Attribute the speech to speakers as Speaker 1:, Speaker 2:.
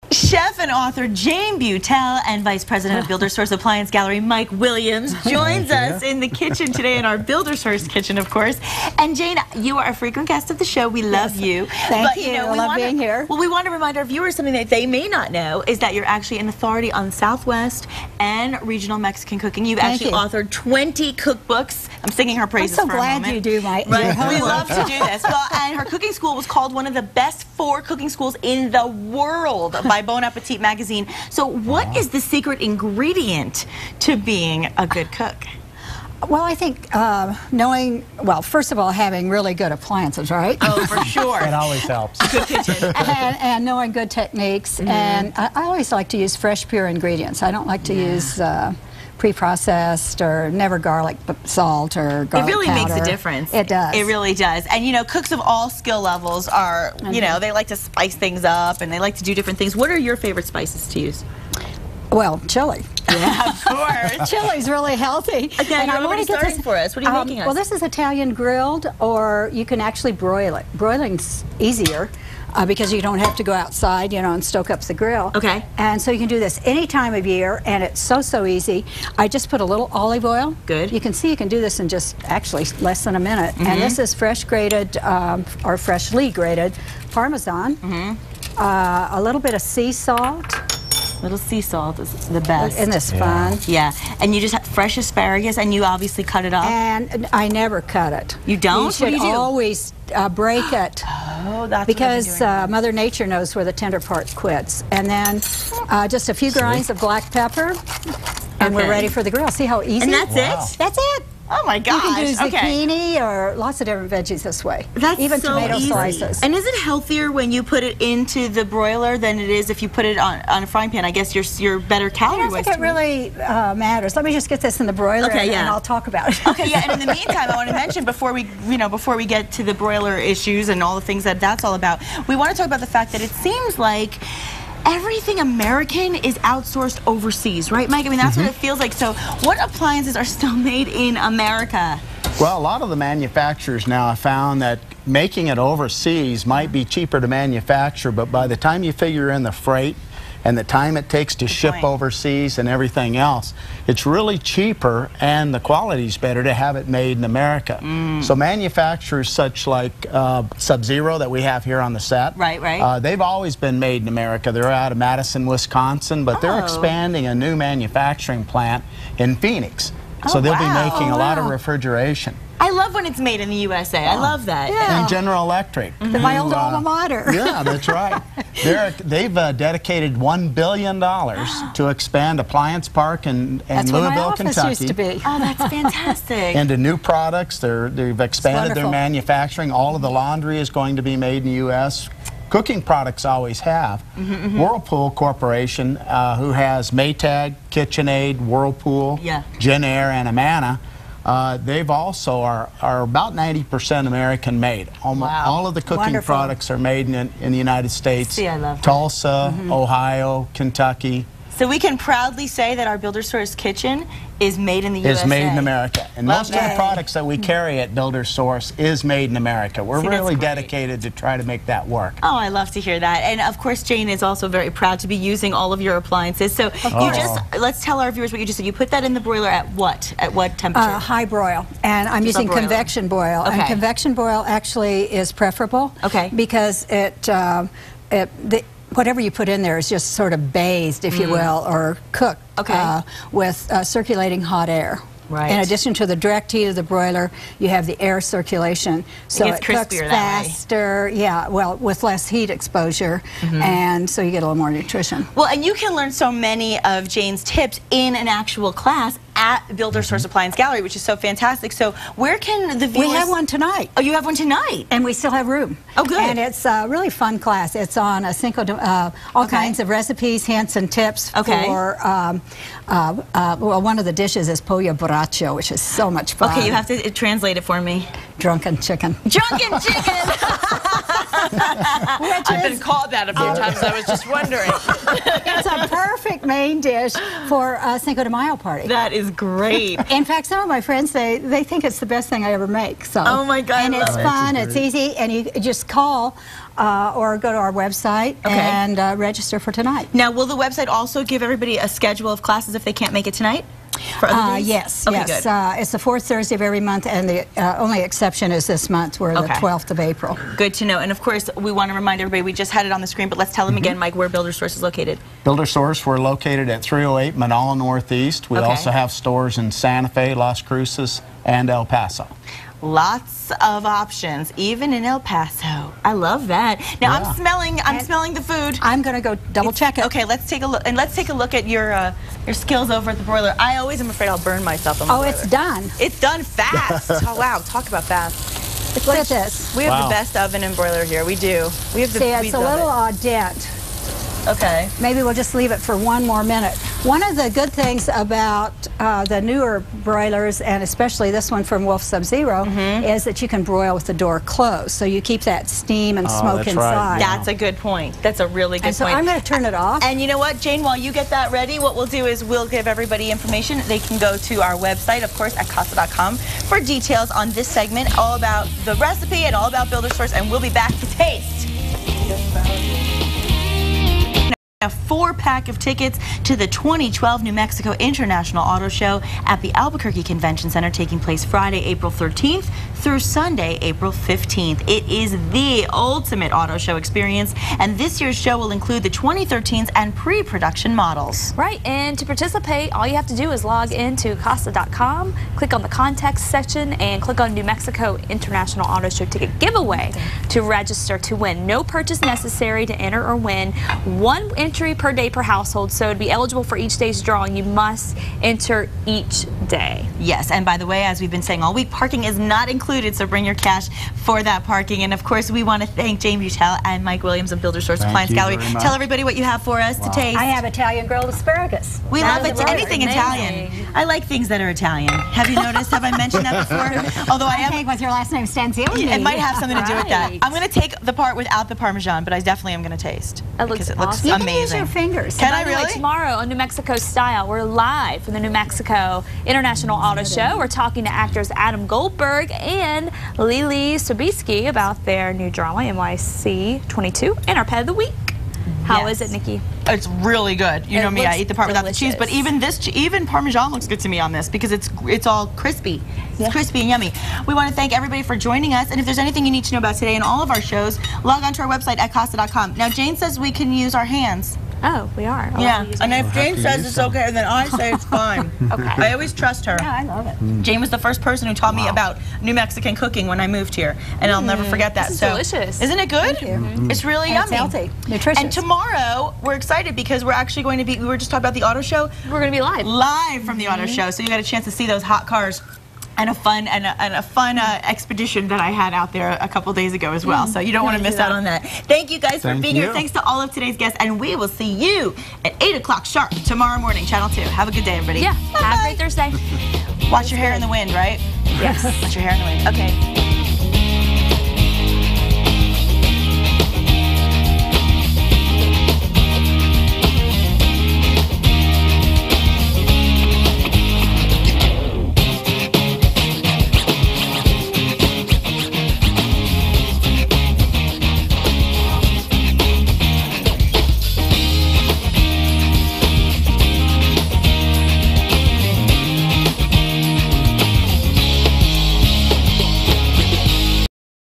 Speaker 1: Chef and author Jane Butel and Vice President of Builder Source Appliance Gallery Mike Williams joins us in the kitchen today, in our Builder Source kitchen, of course. And Jane, you are a frequent guest of the show. We love you.
Speaker 2: Thank you. I love being here.
Speaker 1: Well, we want to remind our viewers something that they may not know is that you're actually an authority on Southwest and regional Mexican cooking. You've actually authored 20 cookbooks. I'm singing her praises for a moment.
Speaker 2: I'm so glad you do my
Speaker 1: We love to do this. Well, and her cooking school was called one of the best 4 cooking schools in the world by Bon Appetit magazine. So what is the secret ingredient to being a good cook?
Speaker 2: Well, I think knowing, well, first of all, having really good appliances, right?
Speaker 1: Oh, for sure.
Speaker 3: It always helps.
Speaker 1: Good kitchen.
Speaker 2: and knowing good techniques. And I always like to use fresh, pure ingredients. I don't like to use pre-processed or never garlic salt or garlic powder.
Speaker 1: It really makes a difference.
Speaker 2: It does.
Speaker 1: It really does. And you know, cooks of all skill levels are, you know, they like to spice things up and they like to do different things. What are your favorite spices to use?
Speaker 2: Well, chili.
Speaker 1: Yeah, of course.
Speaker 2: Chili's really healthy.
Speaker 1: And I want to get this for us. What are you making us?
Speaker 2: Well, this is Italian grilled, or you can actually broil it. Broiling's easier. Because you don't have to go outside, you know, and stoke up the grill.
Speaker 1: Okay.
Speaker 2: And so you can do this any time of year, and it's so easy. I just put a little olive oil.
Speaker 1: Good.
Speaker 2: You can see you can do this in just actually less than a minute. And this is fresh grated or freshly grated Parmesan. A little bit of sea salt.
Speaker 1: Little sea salt is the best.
Speaker 2: Isn't this fun?
Speaker 1: Yeah. And you just have fresh asparagus, and you obviously cut it up.
Speaker 2: And I never cut it.
Speaker 1: You don't?
Speaker 2: You should always break it.
Speaker 1: Oh, that's
Speaker 2: because Mother Nature knows where the tender part quits. And then just a few grinds of black pepper, and we're ready for the grill. See how easy?
Speaker 1: And that's it?
Speaker 2: That's it.
Speaker 1: Oh my gosh.
Speaker 2: You can do zucchini or lots of different veggies this way.
Speaker 1: That's
Speaker 2: even
Speaker 1: so
Speaker 2: tomato
Speaker 1: easy.
Speaker 2: slices.
Speaker 1: And is it healthier when you put it into the broiler than it is if you put it on a frying pan? I guess you're better calorie-wise.
Speaker 2: I don't think it really matters. Let me just get this in the broiler, and I'll talk about it.
Speaker 1: Okay, yeah. And in the meantime, I want to mention before we get to the broiler issues and all the things that that's all about, we want to talk about the fact that it seems like everything American is outsourced overseas, right, Mike? I mean, that's what it feels like. So what appliances are still made in America?
Speaker 3: Well, a lot of the manufacturers now have found that making it overseas might be cheaper to manufacture, but by the time you figure in the freight and the time it takes to ship overseas and everything else, it's really cheaper and the quality's better to have it made in America. So manufacturers such like Sub-Zero that we have here on the set, they've always been made in America. They're out of Madison, Wisconsin, but they're expanding a new manufacturing plant in Phoenix. So they'll be making a lot of refrigeration.
Speaker 1: I love when it's made in the USA. I love that.
Speaker 3: And General Electric.
Speaker 2: My old alma mater.
Speaker 3: Yeah, that's right. They've dedicated $1 billion to expand Appliance Park in Louisville, Kentucky.
Speaker 2: Used to be.
Speaker 1: Oh, that's fantastic.
Speaker 3: Into new products. They've expanded their manufacturing. All of the laundry is going to be made in the U.S. Cooking products always have. Whirlpool Corporation, who has Maytag, KitchenAid, Whirlpool, Genair, and Amana, they've also are about 90% American made. All of the cooking products are made in the United States.
Speaker 1: See, I love
Speaker 3: Tulsa, Ohio, Kentucky.
Speaker 1: So we can proudly say that our Builder Source kitchen is made in the USA.
Speaker 3: Is made in America. And most of the products that we carry at Builder Source is made in America. We're really dedicated to try to make that work.
Speaker 1: Oh, I love to hear that. And of course, Jane is also very proud to be using all of your appliances. So you let's tell our viewers what you just said. You put that in the broiler at what? At what temperature?
Speaker 2: High broil. And I'm using convection boil. And convection boil actually is preferable. Because whatever you put in there is just sort of bathed, if you will, or cooked with circulating hot air. In addition to the direct heat of the broiler, you have the air circulation, so it cooks faster. Yeah, well, with less heat exposure, and so you get a little more nutrition.
Speaker 1: Well, and you can learn so many of Jane's tips in an actual class at Builder Source Appliance Gallery, which is so fantastic. So where can the viewers...
Speaker 2: We have one tonight.
Speaker 1: Oh, you have one tonight?
Speaker 2: And we still have room.
Speaker 1: Oh, good.
Speaker 2: And it's a really fun class. It's on all kinds of recipes, hints, and tips for, well, one of the dishes is pollo borracho, which is so much fun.
Speaker 1: Okay, you have to translate it for me.
Speaker 2: Drunken chicken.
Speaker 1: Drunken chicken! I've been called that a few times. I was just wondering.
Speaker 2: It's a perfect main dish for a Cinco de Mayo party.
Speaker 1: That is great.
Speaker 2: In fact, some of my friends say they think it's the best thing I ever make. So,
Speaker 1: oh my God!
Speaker 2: And it's fun. It's easy, and you just call or go to our website and register for tonight.
Speaker 1: Now, will the website also give everybody a schedule of classes if they can't make it tonight? For other days?
Speaker 2: Yes,
Speaker 1: okay,
Speaker 2: yes.
Speaker 1: Good.
Speaker 2: It's the fourth Thursday of every month, and the only exception is this month. We're the 12th of April.
Speaker 1: Good to know. And of course, we want to remind everybody, we just had it on the screen, but let's tell them again, Mike, where Builder Source is located. Builder
Speaker 3: Source, we're located at 308 Manala Northeast. We also have stores in Santa Fe, Las Cruces, and El Paso.
Speaker 1: Lots of options, even in El Paso. I love that. Now I'm smelling the food.
Speaker 2: I'm gonna go double check it.
Speaker 1: Okay, let's take a look, and let's take a look at your skills over at the broiler. I always am afraid I'll burn myself on the broiler.
Speaker 2: It's done.
Speaker 1: It's done fast. Oh wow, talk about fast.
Speaker 2: Look at this.
Speaker 1: We have the best oven and broiler here. We do. We have the
Speaker 2: it's a little au dent.
Speaker 1: Okay.
Speaker 2: Maybe we'll just leave it for one more minute. One of the good things about the newer broilers, and especially this one from Wolf Sub-Zero, is that you can broil with the door closed. So you keep that steam and smoke inside.
Speaker 1: Right. That's a good point. That's a really good point.
Speaker 2: So I'm going to turn it off.
Speaker 1: And you know what, Jane, while you get that ready, what we'll do is we'll give everybody information. They can go to our website, of course, at casa.com for details on this segment, all about the recipe and all about Builder Source, and we'll be back to taste. A 4-pack of tickets to the 2012 New Mexico International Auto Show at the Albuquerque Convention Center, taking place Friday, April 13th through Sunday, April 15th. It is the ultimate auto show experience, and this year's show will include the 2013s and pre-production models.
Speaker 4: Right, and to participate, all you have to do is log into casa.com, click on the context section, and click on New Mexico International Auto Show Ticket Giveaway to register to win. No purchase necessary to enter or win. One entry per day per household, so to be eligible for each day's drawing, you must enter each day.
Speaker 1: Yes, and by the way, as we've been saying all week, parking is not included, so bring your cash for that parking. And of course, we want to thank Jane Butel and Mike Williams of Builder Source Appliance Gallery. Tell everybody what you have for us to taste.
Speaker 2: I have Italian grilled asparagus.
Speaker 1: We love it. Anything Italian. I like things that are Italian. Have you noticed? Have I mentioned that before? Although I am
Speaker 2: with your last name Stanzioni.
Speaker 1: It might have something to do with that. I'm going to take the part without the Parmesan, but I definitely am going to taste.
Speaker 4: It looks
Speaker 1: awesome.
Speaker 2: You can use your fingers.
Speaker 1: Can I really?
Speaker 4: Tomorrow on New Mexico Style, we're live from the New Mexico International Auto Show. We're talking to actors Adam Goldberg and Lily Sobieski about their new drama, NYC 22, and our Pet of the Week. How is it, Nikki?
Speaker 1: It's really good. You know me, I eat the part without the cheese, but even Parmesan looks good to me on this because it's all crispy. It's crispy and yummy. We want to thank everybody for joining us, and if there's anything you need to know about today and all of our shows, log on to our website at casa.com. Now, Jane says we can use our hands.
Speaker 4: Oh, we are.
Speaker 1: Yeah, and if Jane says it's okay, then I say it's fine. Okay. I always trust her.
Speaker 2: Yeah, I love it.
Speaker 1: Jane was the first person who taught me about New Mexican cooking when I moved here, and I'll never forget that.
Speaker 4: This is delicious.
Speaker 1: Isn't it good?
Speaker 2: Thank you.
Speaker 1: It's really yummy.
Speaker 2: It's healthy, nutritious.
Speaker 1: And tomorrow, we're excited because we're actually going to be, we were just talking about the auto show.
Speaker 4: We're going to be live.
Speaker 1: Live from the auto show, so you got a chance to see those hot cars. And a fun expedition that I had out there a couple days ago as well. So you don't want to miss out on that. Thank you guys for being here. Thanks to all of today's guests, and we will see you at 8 o'clock sharp tomorrow morning, Channel 2. Have a good day, everybody.
Speaker 4: Yeah. Have a great Thursday.
Speaker 1: Watch your hair in the wind, right?
Speaker 4: Yes.
Speaker 1: Watch your hair in the wind. Okay.